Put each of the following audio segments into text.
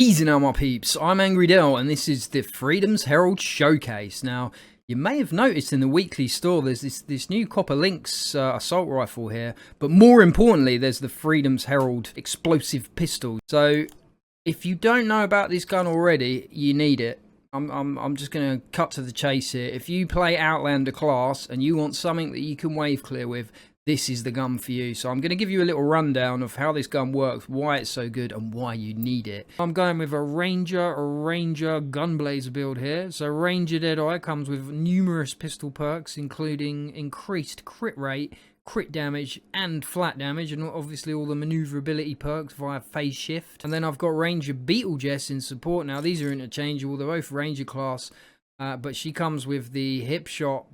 Easy now, my peeps. I'm Angrydel, and this is the Freedom's Herald Showcase. Now, you may have noticed in the weekly store there's this new Copper Lynx assault rifle here, but more importantly, there's the Freedom's Herald explosive pistol. So, if you don't know about this gun already, you need it. I'm just going to cut to the chase here. If you play Outlander class and you want something that you can wave clear with, this is the gun for you. So I'm going to give you a little rundown of how this gun works, why it's so good, and why you need it. I'm going with a Ranger Gunblazer build here. So Ranger Deadeye comes with numerous pistol perks, including increased crit rate, crit damage, and flat damage, and obviously all the maneuverability perks via phase shift. And then I've got Ranger Beetlejuice in support. Now these are interchangeable, they're both Ranger class, but she comes with the hip shot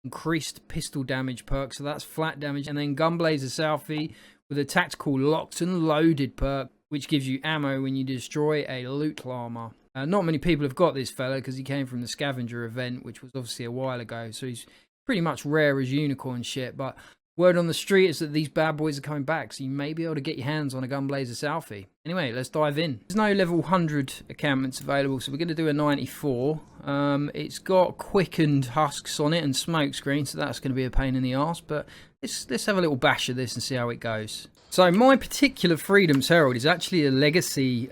increased pistol damage perk, so that's flat damage, and then Gunblazer Southie with a tactical locked and loaded perk, which gives you ammo when you destroy a loot llama. Not many people have got this fella because he came from the scavenger event, which was obviously a while ago, so he's pretty much rare as unicorn shit, but word on the street is that these bad boys are coming back, so you may be able to get your hands on a Gunblazer Southie. Anyway, let's dive in. There's no level 100 encampments available, so we're going to do a 94. It's got quickened husks on it and smoke screen, so that's going to be a pain in the arse, but let's have a little bash of this and see how it goes. So my particular Freedom's Herald is actually a legacy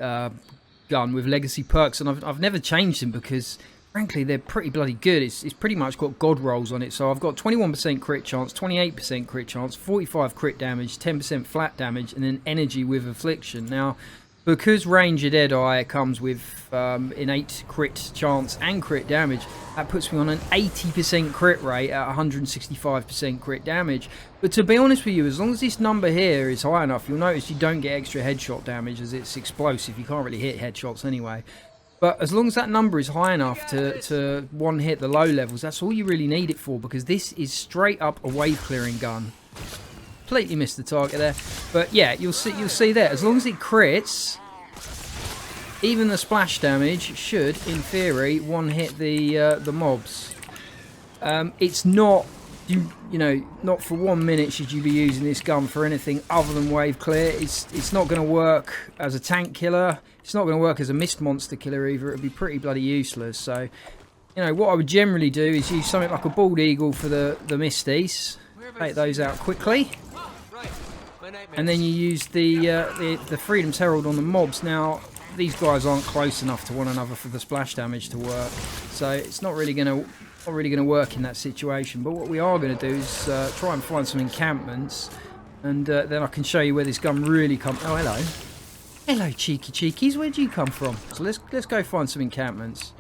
gun with legacy perks, and I've never changed them because frankly, they're pretty bloody good. It's pretty much got god rolls on it. So I've got 21% crit chance, 28% crit chance, 45 crit damage, 10% flat damage, and then energy with affliction. Now, because Ranger Deadeye comes with innate crit chance and crit damage, that puts me on an 80% crit rate at 165% crit damage. But to be honest with you, as long as this number here is high enough, you'll notice you don't get extra headshot damage as it's explosive. You can't really hit headshots anyway. But as long as that number is high enough to one hit the low levels, that's all you really need it for, because this is straight up a wave clearing gun. Completely missed the target there, but yeah, you'll see there. As long as it crits, even the splash damage should, in theory, one hit the mobs. It's not you know, not for 1 minute should you be using this gun for anything other than wave clear. It's not going to work as a tank killer. It's not going to work as a mist monster killer either. It'd be pretty bloody useless. So, you know, what I would generally do is use something like a bald eagle for the misties. Take those out quickly, and then you use the Freedom's Herald on the mobs. Now, these guys aren't close enough to one another for the splash damage to work, so it's not really going to work in that situation. But what we are going to do is try and find some encampments, and then I can show you where this gun really comes. Oh, hello. Hello, cheeky cheekies. Where'd you come from? So let's go find some encampments.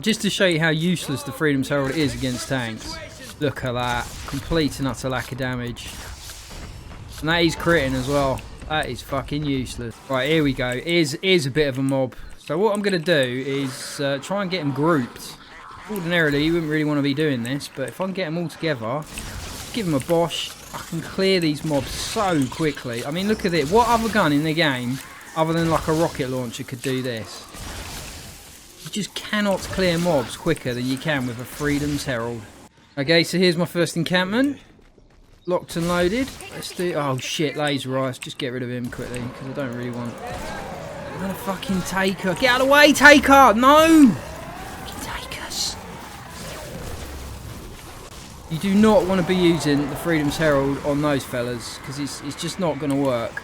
Just to show you how useless the Freedom's Herald is against tanks. Look at that. Complete and utter lack of damage. And that is critting as well. That is fucking useless. Right, here we go. Here's a bit of a mob. So what I'm going to do is try and get them grouped. Ordinarily, you wouldn't really want to be doing this, but if I can get them all together, give them a bosh, I can clear these mobs so quickly. I mean, look at it. What other gun in the game, other than like a rocket launcher, could do this? You just cannot clear mobs quicker than you can with a Freedom's Herald. Okay, so here's my first encampment. Locked and loaded. Let's do... Oh, shit, laser eyes. Just get rid of him quickly, because I don't really want... I'm gonna fucking take her. Get out of the way, take her! No! Fucking take us. You do not want to be using the Freedom's Herald on those fellas, because it's just not going to work.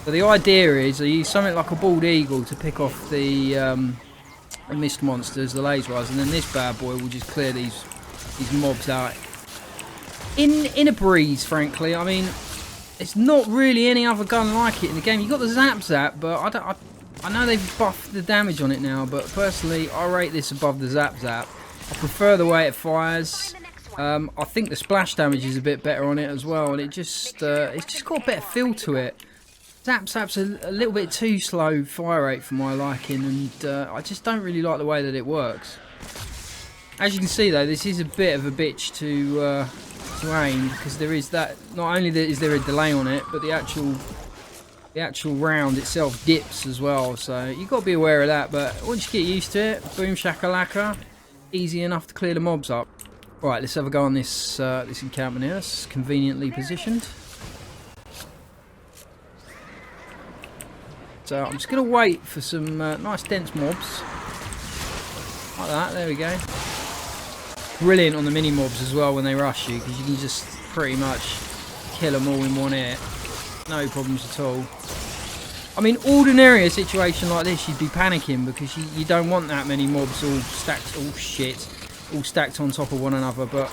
So the idea is I use something like a bald eagle to pick off the mist monsters, the laser eyes, and then this bad boy will just clear these mobs out in a breeze, frankly. I mean, it's not really any other gun like it in the game. You've got the Zap, but I know they've buffed the damage on it now, but personally, I rate this above the Zap. I prefer the way it fires. I think the splash damage is a bit better on it as well, and it's just got a better feel to it. Zap's a little bit too slow fire rate for my liking, and I just don't really like the way that it works. As you can see though, this is a bit of a bitch to aim, because there is that, not only is there a delay on it, but the actual round itself dips as well, so you've got to be aware of that. But once you get used to it, boom shakalaka, easy enough to clear the mobs up. Right, let's have a go on this this encampment here. It's conveniently positioned. dropped out. I'm just going to wait for some nice dense mobs. Like that, there we go. Brilliant on the mini mobs as well when they rush you, because you can just pretty much kill them all in one hit. No problems at all. I mean, ordinarily a situation like this, you'd be panicking because you don't want that many mobs all stacked. Oh shit, all stacked on top of one another. But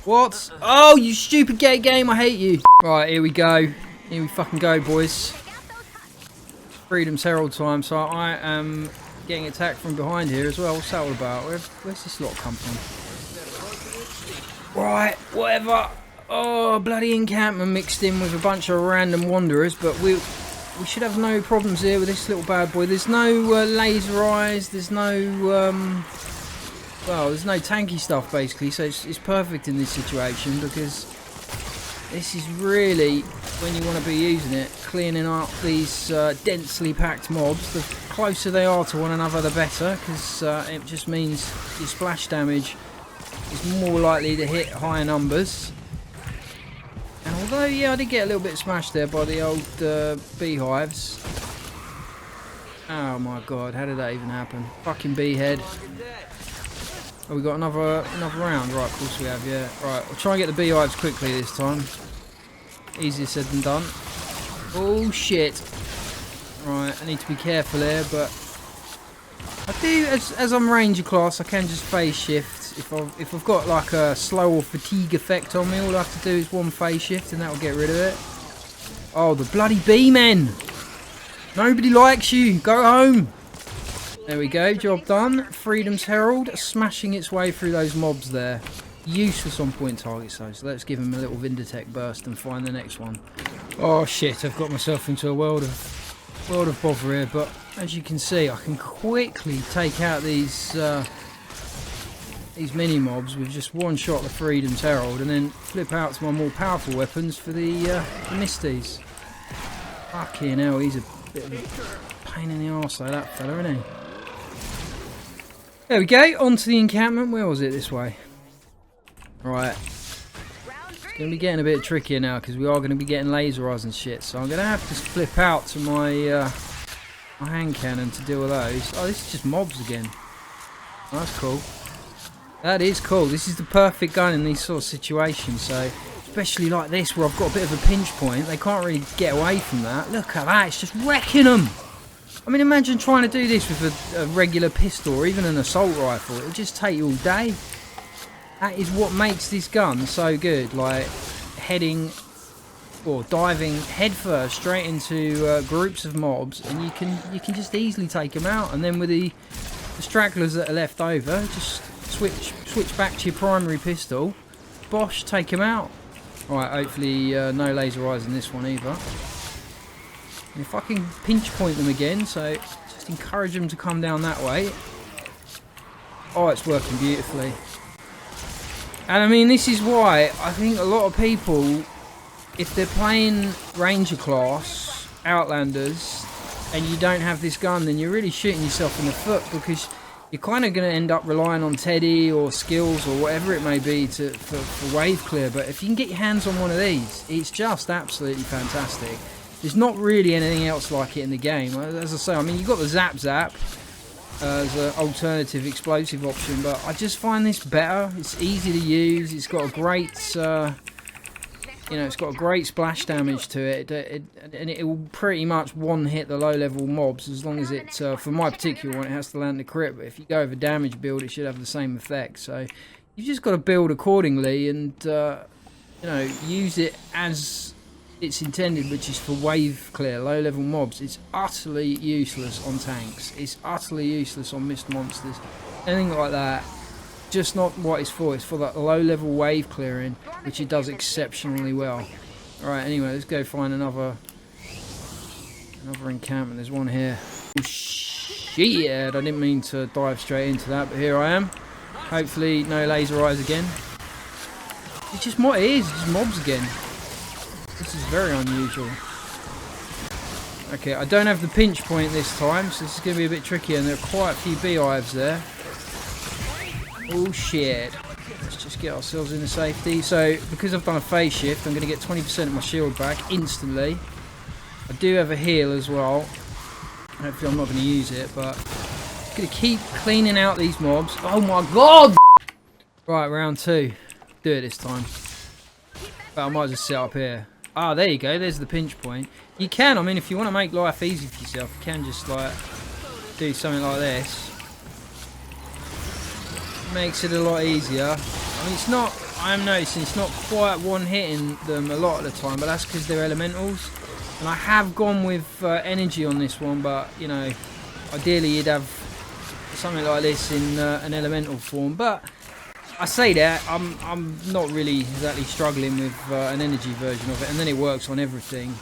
what? Oh, you stupid gay game! I hate you. Right, here we go. Here we fucking go, boys. Freedom's Herald time. So I am getting attacked from behind here as well. What's that all about? Where's this lot come from? Right, whatever. Oh, bloody encampment mixed in with a bunch of random wanderers, but we should have no problems here with this little bad boy. There's no laser eyes, there's no well, there's no tanky stuff basically, so it's perfect in this situation, because this is really when you want to be using it, cleaning up these densely packed mobs. The closer they are to one another the better, because it just means your splash damage is more likely to hit higher numbers. And although, yeah, I did get a little bit smashed there by the old beehives. Oh my god, how did that even happen? Fucking beehead. Oh, we got another round. Right, of course we have, yeah. Right, we'll try and get the beehives quickly this time. Easier said than done. Oh shit. Right, I need to be careful here, but I do, as I'm ranger class, I can just phase shift. If I've got like a slow or fatigue effect on me, all I have to do is one phase shift and that will get rid of it. Oh, the bloody bee men! Nobody likes you. Go home. There we go. Job done. Freedom's Herald smashing its way through those mobs there. Useless on point targets though. So let's give him a little Vindertech burst and find the next one. Oh shit! I've got myself into a world of bother here. But as you can see, I can quickly take out these mini mobs with just one shot of the Freedom's Herald, and then flip out to my more powerful weapons for the Misties. Fucking hell, he's a bit of a pain in the arse though, that fella, isn't he? There we go, on to the encampment. Where was it? This way. Right. It's going to be getting a bit trickier now, because we are going to be getting laser eyes and shit, so I'm going to have to flip out to my my hand cannon to deal with those. Oh, this is just mobs again. Oh, that's cool. That is cool. This is the perfect gun in these sort of situations. So, especially like this, where I've got a bit of a pinch point, they can't really get away from that. Look at that! It's just wrecking them. I mean, imagine trying to do this with a regular pistol or even an assault rifle. It would just take you all day. That is what makes this gun so good. Like heading or diving headfirst straight into groups of mobs, and you can just easily take them out. And then with the stragglers that are left over, just switch back to your primary pistol, bosh, take him out. Right, hopefully no laser eyes in this one either. And if I can pinch point them again, so just encourage them to come down that way. Oh, it's working beautifully. And I mean, this is why I think a lot of people, if they're playing Ranger class, Outlanders, and you don't have this gun, then you're really shooting yourself in the foot, because you're kind of going to end up relying on Teddy or skills or whatever it may be for Waveclear. But if you can get your hands on one of these, it's just absolutely fantastic. There's not really anything else like it in the game. As I say, I mean, you've got the Zap as an alternative explosive option, but I just find this better. It's easy to use. It's got a great, it's got a great splash damage to it, and it will pretty much one-hit the low-level mobs, as long as it, for my particular one, it has to land the crit. But if you go over damage build, it should have the same effect. So you've just got to build accordingly and use it as it's intended, which is for Waveclear, low-level mobs. It's utterly useless on tanks. It's utterly useless on mist monsters, anything like that. Just not what it's for. It's for that low-level wave clearing, which it does exceptionally well. Alright, anyway, let's go find another encampment. There's one here. Oh, shit! I didn't mean to dive straight into that, but here I am. Hopefully, no laser eyes again. It's just what it is. It's just mobs again. This is very unusual. Okay, I don't have the pinch point this time, so this is going to be a bit tricky, and there are quite a few beehives there. Oh shit. Let's just get ourselves into safety. So, because I've done a phase shift, I'm going to get 20% of my shield back instantly. I do have a heal as well. Hopefully I'm not going to use it, but I'm going to keep cleaning out these mobs. Oh my god! Right, round 2. Do it this time. But I might just sit up here. Ah, there you go. There's the pinch point. You can, I mean, if you want to make life easy for yourself, you can just, like, do something like this. Makes it a lot easier. I mean, it's not, I'm noticing it's not quite one-hitting them a lot of the time, but that's because they're elementals. And I have gone with energy on this one, but, you know, ideally you'd have something like this in an elemental form. But I say that, I'm not really exactly struggling with an energy version of it, and then it works on everything.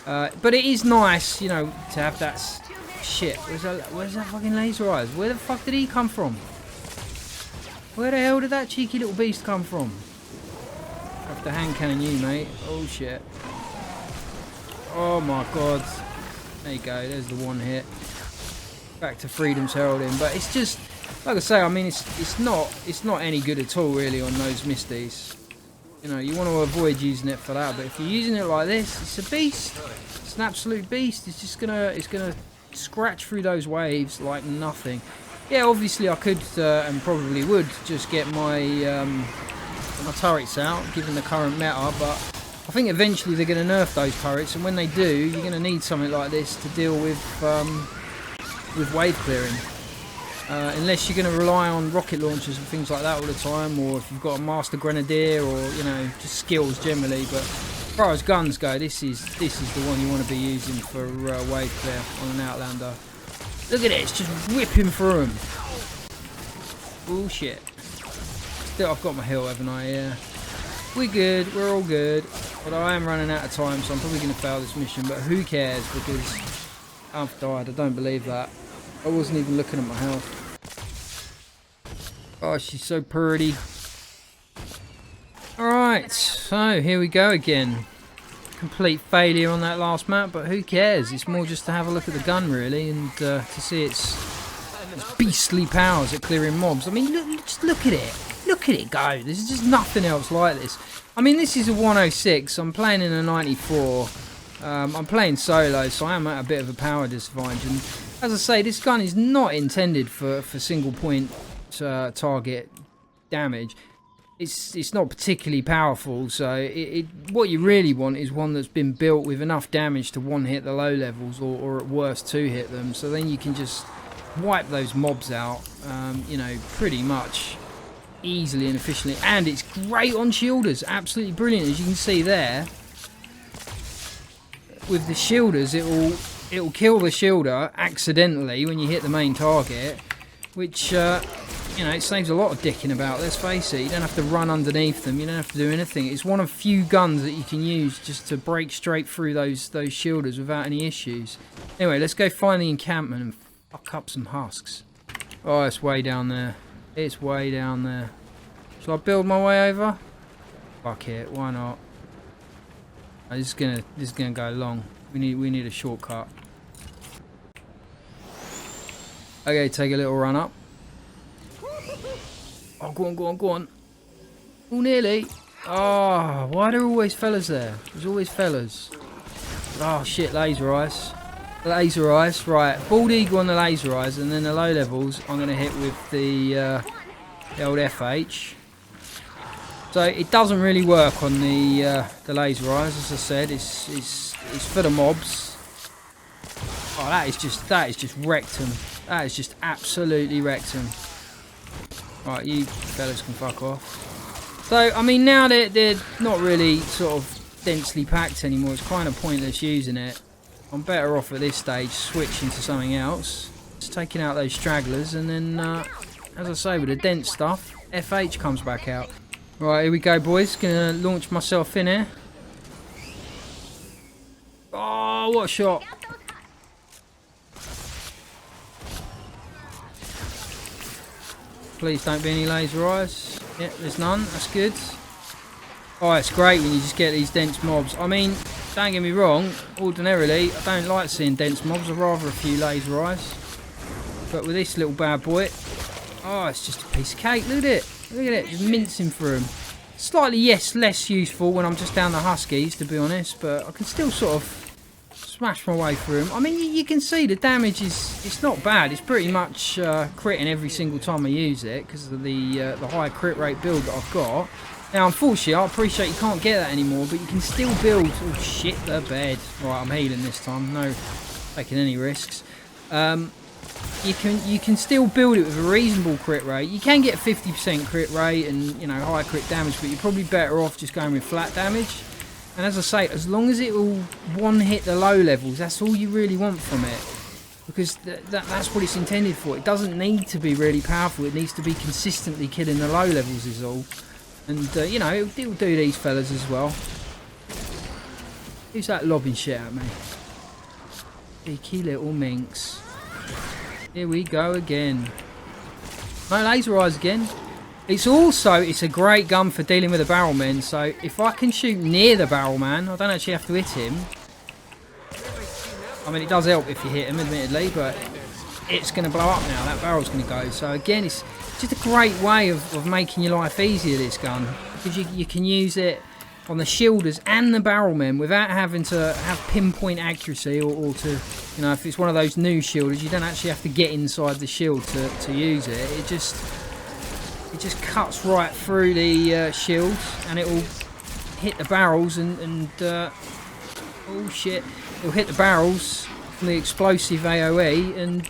But it is nice, you know, to have that shit. Where's that fucking laser eyes? Where the fuck did he come from? Where the hell did that cheeky little beast come from? I have to hand cannon you, mate. Oh shit. Oh my god. There you go, there's the one hit. Back to Freedom's Heralding. But it's just, like I say, I mean, it's not any good at all really on those Misties. You know, you want to avoid using it for that, but if you're using it like this, it's a beast. It's an absolute beast. It's gonna scratch through those waves like nothing. Yeah, obviously I could and probably would just get my my turrets out, given the current meta, but I think eventually they're going to nerf those turrets, and when they do, you're going to need something like this to deal with wave clearing. Unless you're going to rely on rocket launchers and things like that all the time, or if you've got a master grenadier, or you know, just skills generally. But as far as guns go, this is the one you want to be using for wave clear on an Outlander. Look at it, it's just whipping through them. Bullshit. Still, I've got my heal, haven't I? Yeah. We're good, we're all good. But I am running out of time, so I'm probably going to fail this mission. But who cares, because I've died. I don't believe that. I wasn't even looking at my health. Oh, she's so pretty. Alright, so here we go again. Complete failure on that last map, but who cares? It's more just to have a look at the gun, really, and to see its beastly powers at clearing mobs. I mean, just look at it. Look at it go. There's just nothing else like this. I mean, this is a 106. I'm playing in a 94. I'm playing solo, so I am at a bit of a power disadvantage. And as I say, this gun is not intended for single point target damage. It's not particularly powerful, so what you really want is one that's been built with enough damage to one-hit the low levels, or at worst two-hit them, so then you can just wipe those mobs out, you know, pretty much easily and efficiently. And it's great on shielders, absolutely brilliant, as you can see there. With the shielders, it'll kill the shielder accidentally when you hit the main target, which you know, it saves a lot of dicking about, let's face it. You don't have to run underneath them, you don't have to do anything. It's one of few guns that you can use just to break straight through those shielders without any issues. Anyway, let's go find the encampment and fuck up some husks. Oh, it's way down there. It's way down there. Shall I build my way over? Fuck it, why not? Oh, this is gonna go long. We need a shortcut. Okay, take a little run up. Oh, go on, go on, go on. Oh, nearly. Oh, why are there always fellas there? There's always fellas. Oh, shit, laser eyes. Laser eyes, right. Bald eagle on the laser eyes, and then the low levels I'm going to hit with the old FH. So it doesn't really work on the laser eyes, as I said. It's for the mobs. Oh, that is just wrecked him. That is just absolutely wrecked him. Right, you fellas can fuck off. So, I mean, now they're not really sort of densely packed anymore. It's kind of pointless using it. I'm better off at this stage switching to something else. Just taking out those stragglers, and then, as I say, with the dense stuff, FH comes back out. Right, here we go, boys. Gonna launch myself in here. Oh, what a shot. Please don't be any laser eyes. Yep, there's none. That's good. Oh, it's great when you just get these dense mobs. I mean, don't get me wrong. Ordinarily, I don't like seeing dense mobs. I'd rather a few laser eyes. But with this little bad boy, oh, it's just a piece of cake. Look at it. Look at it. Just mincing through them. Slightly, yes, less useful when I'm just down the Huskies, to be honest. But I can still sort of Smash my way through them. I mean, you can see the damage it's not bad. It's pretty much critting every single time I use it because of the high crit rate build that I've got. Now, unfortunately, I appreciate you can't get that anymore, but you can still build... Oh, shit, the bed. Right, I'm healing this time. No taking any risks. You can still build it with a reasonable crit rate. You can get 50% crit rate and, you know, high crit damage, but you're probably better off just going with flat damage. And as I say, as long as it will one-hit the low levels, that's all you really want from it. Because that's what it's intended for. It doesn't need to be really powerful. It needs to be consistently killing the low levels is all. And, you know, it'll do these fellas as well. Who's that lobbing shit at me? Cheeky little minx. Here we go again. No laser eyes again. It's a great gun for dealing with the barrel men. So if I can shoot near the barrel man, I don't actually have to hit him. I mean, it does help if you hit him, admittedly, but it's going to blow up now. That barrel's going to go. So again, it's just a great way of making your life easier, this gun. Because you can use it on the shielders and the barrel men without having to have pinpoint accuracy or to, you know, if it's one of those new shielders, you don't actually have to get inside the shield to use it. It just cuts right through the shields and it will hit the barrels and oh shit, it'll hit the barrels from the explosive AoE and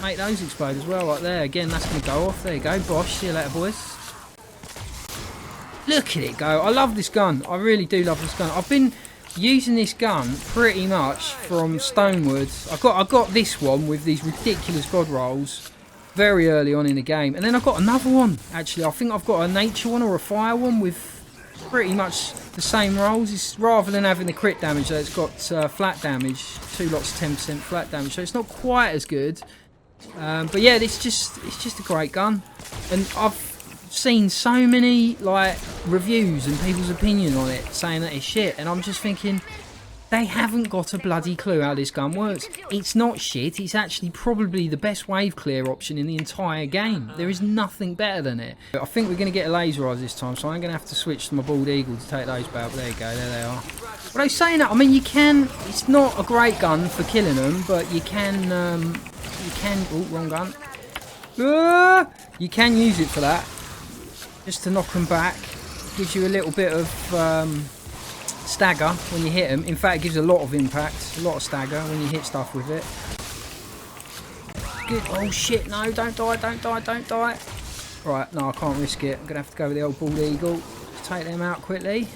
make those explode as well, right there. Again, that's going to go off. There you go, bosh. See you later, boys. Look at it go. I love this gun. I really do love this gun. I've been using this gun pretty much from Stonewood. I got this one with these ridiculous god rolls very early on in the game. And then I've got another one, actually. I think I've got a nature one or a fire one with pretty much the same rolls. It's rather than having the crit damage, so it's got flat damage. 2 lots of 10% flat damage. So it's not quite as good. But yeah, it's just a great gun. And I've seen so many like reviews and people's opinion on it saying that it's shit, and I'm just thinking they haven't got a bloody clue how this gun works. It's not shit. It's actually probably the best Waveclear option in the entire game. There is nothing better than it. I think we're going to get a laser eyes this time, so I'm going to have to switch to my bald eagle to take those back. But there you go, there they are. But I was saying that, I mean, you can, it's not a great gun for killing them, but you can oh, wrong gun. You can use it for that. Just to knock them back. Gives you a little bit of stagger when you hit them. In fact, it gives a lot of impact, a lot of stagger when you hit stuff with it. Good. Oh shit, no, don't die, don't die, don't die. Right, no, I can't risk it. I'm going to have to go with the old bald eagle. Just take them out quickly.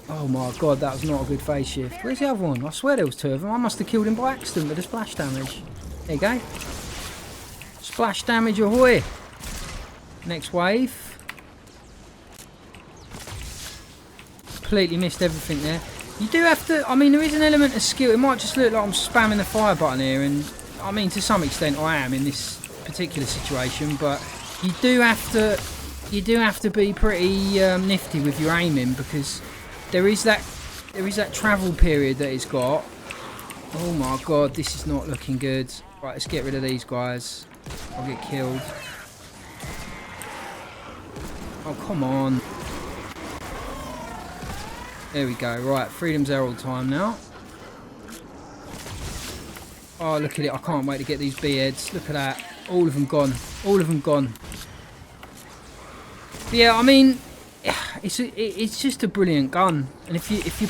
Oh my god, that was not a good phase shift. Where's the other one? I swear there was 2 of them. I must have killed him by accident with the splash damage. There you go. Splash damage ahoy. Next wave. Completely missed everything there. You do have to, I mean, there is an element of skill. It might just look like I'm spamming the fire button here, and I mean, to some extent I am in this particular situation, but you do have to be pretty nifty with your aiming, because there is that travel period that it's got. Oh my god, this is not looking good. Right, let's get rid of these guys. I'll get killed. Oh, come on. There we go. Right, Freedom's Herald time now. Oh, look at it. I can't wait to get these B-heads. Look at that. All of them gone. All of them gone. But yeah, I mean, it's just a brilliant gun. And if you're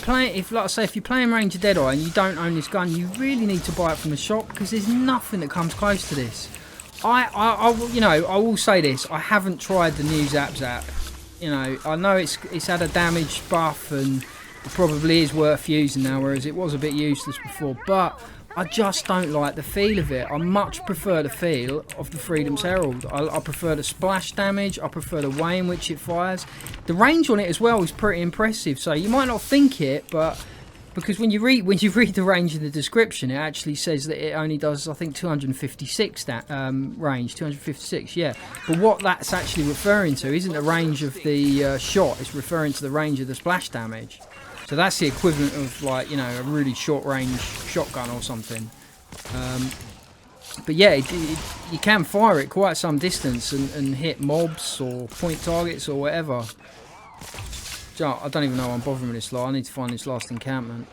playing Ranger Deadeye and you don't own this gun, you really need to buy it from the shop, because there's nothing that comes close to this. I will say this. I haven't tried the new Zap Zap. You know, I know it's had a damage buff and it probably is worth using now, whereas it was a bit useless before. But I just don't like the feel of it. I much prefer the feel of the Freedom's Herald. I prefer the splash damage. I prefer the way in which it fires. The range on it as well is pretty impressive. So you might not think it, but because when you read the range in the description, it actually says that it only does, I think, 256 range, 256, yeah. But what that's actually referring to isn't the range of the shot; it's referring to the range of the splash damage. So that's the equivalent of, like, you know, a really short range shotgun or something. But yeah, you can fire it quite some distance and hit mobs or point targets or whatever. I don't even know why I'm bothering with this lot. I need to find this last encampment.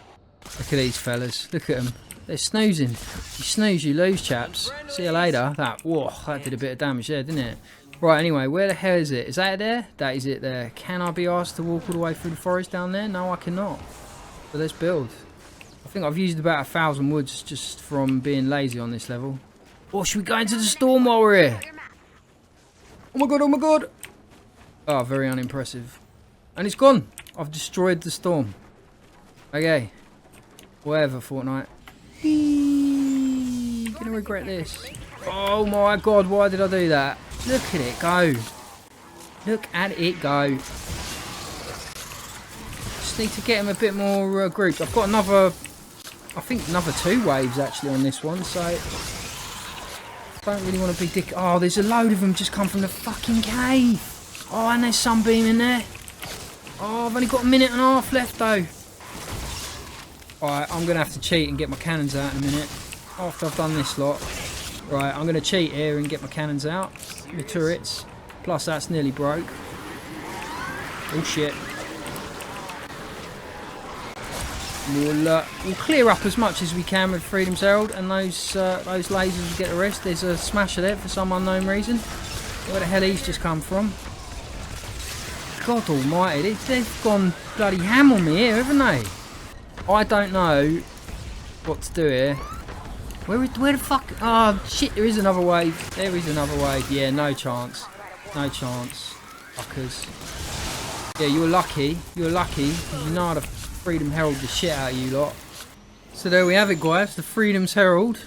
Look at these fellas. Look at them. They're snoozing. You snooze, you lose, chaps. See you later. Whoa, that did a bit of damage there, didn't it? Right, anyway, where the hell is it? Is that it there? That is it there. Can I be asked to walk all the way through the forest down there? No, I cannot. But let's build. I think I've used about 1,000 woods just from being lazy on this level. Or should we go into the storm while we're here? Oh my god, oh my god! Oh, very unimpressive. And it's gone. I've destroyed the storm. Okay. Whatever, Fortnite. Gonna regret this. Oh my god, why did I do that? Look at it go. Look at it go. Just need to get him a bit more grouped. I've got another, I think another 2 waves actually on this one, so don't really want to be dick. Oh, there's a load of them just come from the fucking cave. Oh, and there's Sunbeam in there. Oh, I've only got a minute and a half left though. Alright, I'm going to have to cheat and get my cannons out in a minute. After I've done this lot. Right, I'm going to cheat here and get my cannons out. The turrets. Plus that's nearly broke. Oh shit. We'll clear up as much as we can with Freedom's Herald, and those lasers will get the rest. There's a smasher there for some unknown reason. Where the hell he's just come from? God almighty, they've gone bloody ham on me here, haven't they? I don't know what to do here. Where the fuck? Oh shit, there is another wave. There is another wave. Yeah, no chance. No chance. Fuckers. Yeah, you're lucky. You're lucky. You know how to Freedom Herald the shit out of you lot. So there we have it, guys. The Freedom's Herald.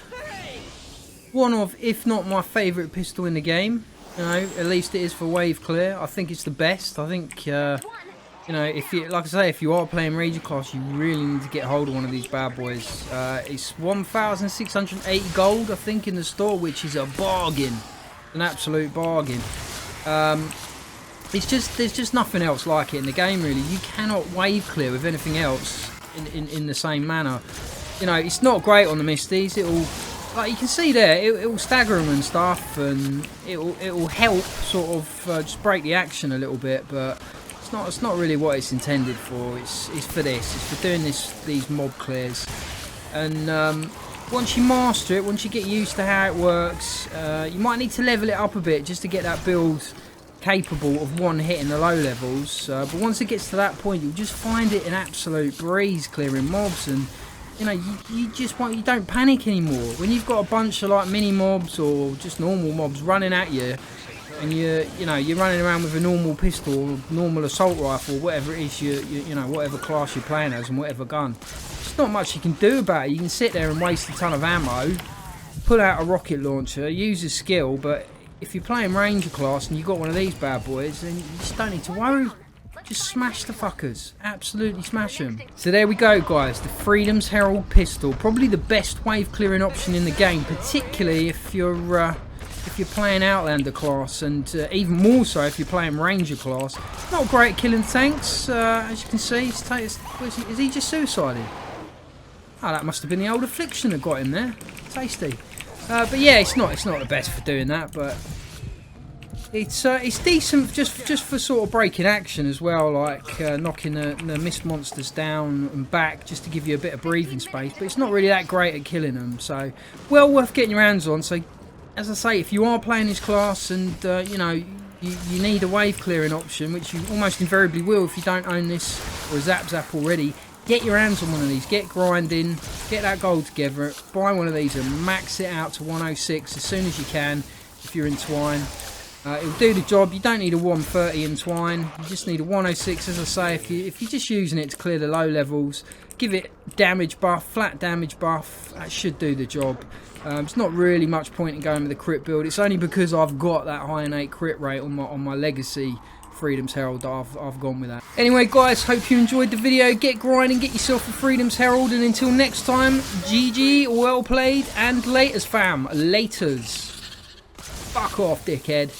One of, if not my favourite pistol in the game. You know, at least it is for Waveclear. I think it's the best. I think, you know, if you, like I say, if you are playing Ranger class, you really need to get hold of one of these bad boys. It's 1,680 gold, I think, in the store, which is a bargain. An absolute bargain. It's just, there's just nothing else like it in the game, really. You cannot Waveclear with anything else in the same manner. You know, it's not great on the Misties. It'll, like you can see there, it will stagger them and stuff, and it will help sort of just break the action a little bit, but it's not really what it's intended for. It's for this. It's for doing these mob clears. And once you master it, once you get used to how it works, you might need to level it up a bit just to get that build capable of one hit in the low levels. But once it gets to that point, you'll just find it an absolute breeze clearing mobs, and you know you don't panic anymore when you've got a bunch of like mini mobs or just normal mobs running at you. And you're running around with a normal pistol, or normal assault rifle, whatever it is you know, whatever class you're playing as and whatever gun. There's not much you can do about it. You can sit there and waste a ton of ammo, pull out a rocket launcher, use a skill, but if you're playing Ranger class and you've got one of these bad boys, then you just don't need to worry. Just smash the fuckers. Absolutely smash them. So there we go, guys. The Freedom's Herald pistol. Probably the best wave clearing option in the game, particularly if you're playing Outlander class, and even more so if you're playing Ranger class. Not great at killing tanks, as you can see. Is he just suicided? Oh, that must have been the old affliction that got him there. Tasty. But yeah, it's not the best for doing that, but it's decent just for sort of breaking action as well, like knocking the mist monsters down and back just to give you a bit of breathing space. But it's not really that great at killing them, so well worth getting your hands on. So as I say, if you are playing this class and you know you need a wave clearing option, which you almost invariably will if you don't own this or Zap already, get your hands on one of these, get grinding, get that gold together, buy one of these and max it out to 106 as soon as you can if you're in Twine. It'll do the job. You don't need a 130 in Twine, you just need a 106, as I say, if you're just using it to clear the low levels. Give it damage buff, flat damage buff, that should do the job. It's not really much point in going with the crit build. It's only because I've got that high innate crit rate on my legacy Freedom's Herald that I've gone with that. Anyway, guys, hope you enjoyed the video. Get grinding, get yourself a Freedom's Herald, and until next time, GG, well played, and laters, fam. Laters. Fuck off, dickhead.